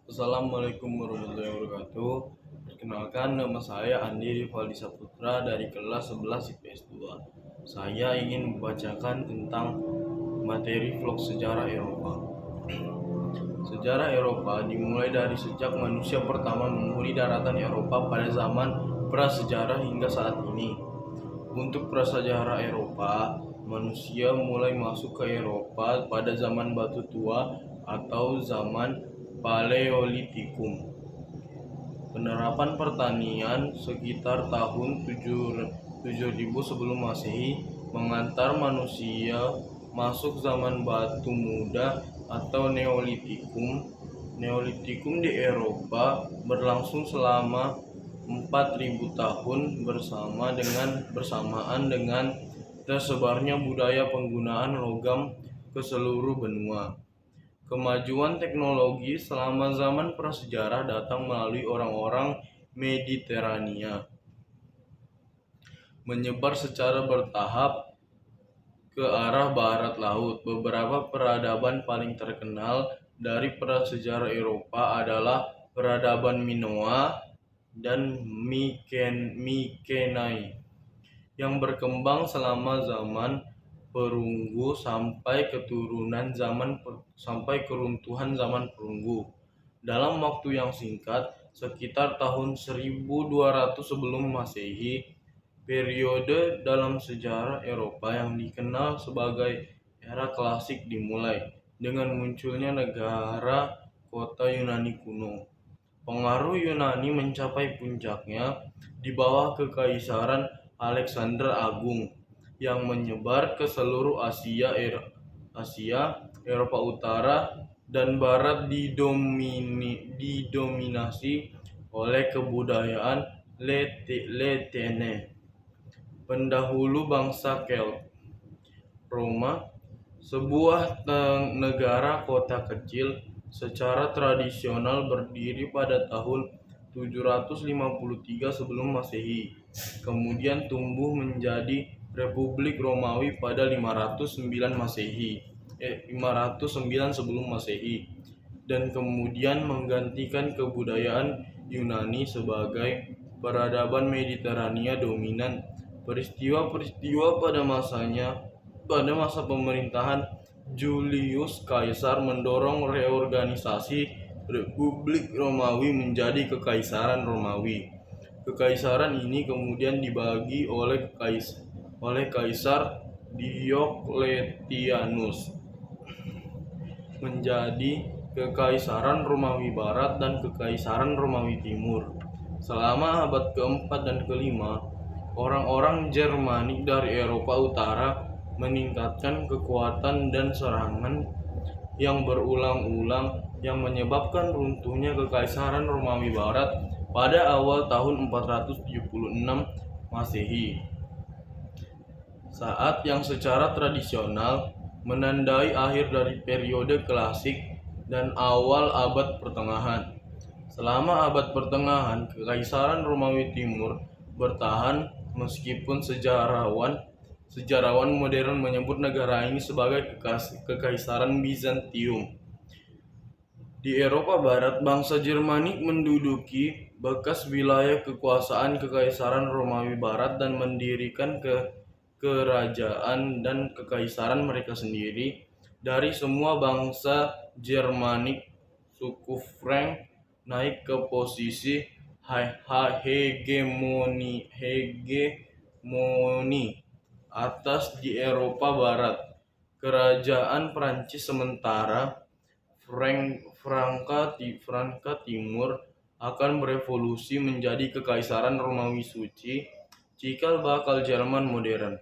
Assalamualaikum warahmatullahi wabarakatuh. Perkenalkan, nama saya Andi Rivaldi Saputra dari kelas 11 IPS 2. Saya ingin membacakan tentang materi vlog sejarah Eropa. Sejarah Eropa dimulai dari sejak manusia pertama menghuni daratan Eropa pada zaman prasejarah hingga saat ini. Untuk prasejarah Eropa, manusia mulai masuk ke Eropa pada zaman Batu Tua atau zaman Paleolitikum. Penerapan pertanian sekitar tahun 7000 sebelum Masehi mengantar manusia masuk zaman Batu Muda atau Neolitikum. Neolitikum di Eropa berlangsung selama 4000 tahun bersamaan dengan tersebarnya budaya penggunaan logam ke seluruh benua. Kemajuan teknologi selama zaman prasejarah datang melalui orang-orang Mediterania, menyebar secara bertahap ke arah barat laut. Beberapa peradaban paling terkenal dari prasejarah Eropa adalah peradaban Minoa dan Mykenae yang berkembang selama zaman perunggu sampai keruntuhan zaman perunggu. Dalam waktu yang singkat, sekitar tahun 1200 sebelum Masehi, periode dalam sejarah Eropa yang dikenal sebagai era klasik dimulai dengan munculnya negara kota Yunani kuno. Pengaruh Yunani mencapai puncaknya di bawah Kekaisaran Alexander Agung yang menyebar ke seluruh Asia, Eropa Utara dan Barat didominasi oleh kebudayaan Latene, pendahulu bangsa Celt. Roma, sebuah negara kota kecil, secara tradisional berdiri pada tahun 753 sebelum Masehi, kemudian tumbuh menjadi Republik Romawi pada 509 sebelum Masehi, dan kemudian menggantikan kebudayaan Yunani sebagai peradaban Mediterania dominan. Peristiwa-peristiwa pada masa pemerintahan Julius Kaisar mendorong reorganisasi Republik Romawi menjadi Kekaisaran Romawi. Kekaisaran ini kemudian dibagi oleh Kaisar Diocletianus menjadi Kekaisaran Romawi Barat dan Kekaisaran Romawi Timur. Selama abad keempat dan kelima, orang-orang Jermanik dari Eropa Utara meningkatkan kekuatan dan serangan yang berulang-ulang yang menyebabkan runtuhnya Kekaisaran Romawi Barat pada awal tahun 476 Masehi. Saat yang secara tradisional menandai akhir dari periode klasik dan awal abad pertengahan. Selama abad pertengahan, Kekaisaran Romawi Timur bertahan meskipun sejarawan modern menyebut negara ini sebagai Kekaisaran Bizantium. Di Eropa Barat, bangsa Jermanik menduduki bekas wilayah kekuasaan Kekaisaran Romawi Barat dan mendirikan kerajaan dan kekaisaran mereka sendiri. Dari semua bangsa Jermanik, suku Frank naik ke posisi hegemoni atas di Eropa Barat. Kerajaan Prancis sementara Franka Timur akan berevolusi menjadi Kekaisaran Romawi Suci, cikal bakal Jerman modern.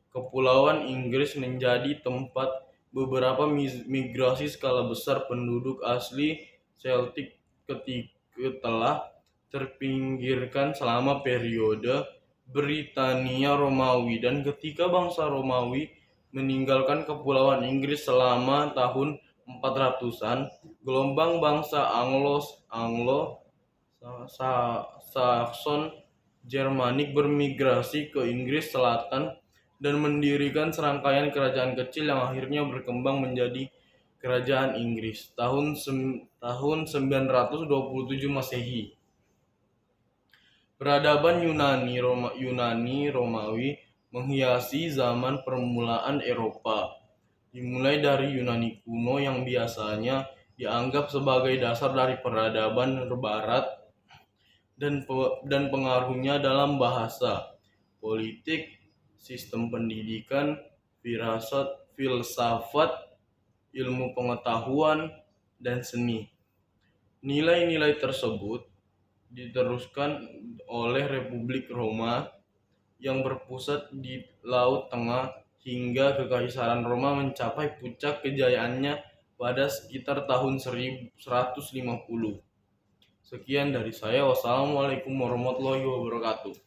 Kepulauan Inggris menjadi tempat beberapa migrasi skala besar penduduk asli Celtic ketika telah terpinggirkan selama periode Britania Romawi, dan ketika bangsa Romawi meninggalkan Kepulauan Inggris selama tahun 400-an, gelombang bangsa Anglo-Saxon Jermanik bermigrasi ke Inggris Selatan dan mendirikan serangkaian kerajaan kecil yang akhirnya berkembang menjadi Kerajaan Inggris tahun 927 Masehi. Peradaban Yunani Romawi menghiasi zaman permulaan Eropa, dimulai dari Yunani kuno yang biasanya dianggap sebagai dasar dari peradaban Barat dan pengaruhnya dalam bahasa, politik, sistem pendidikan, filsafat, ilmu pengetahuan, dan seni. Nilai-nilai tersebut diteruskan oleh Republik Roma yang berpusat di Laut Tengah hingga Kekaisaran Roma mencapai puncak kejayaannya pada sekitar tahun 1150. Sekian dari saya. Wassalamualaikum warahmatullahi wabarakatuh.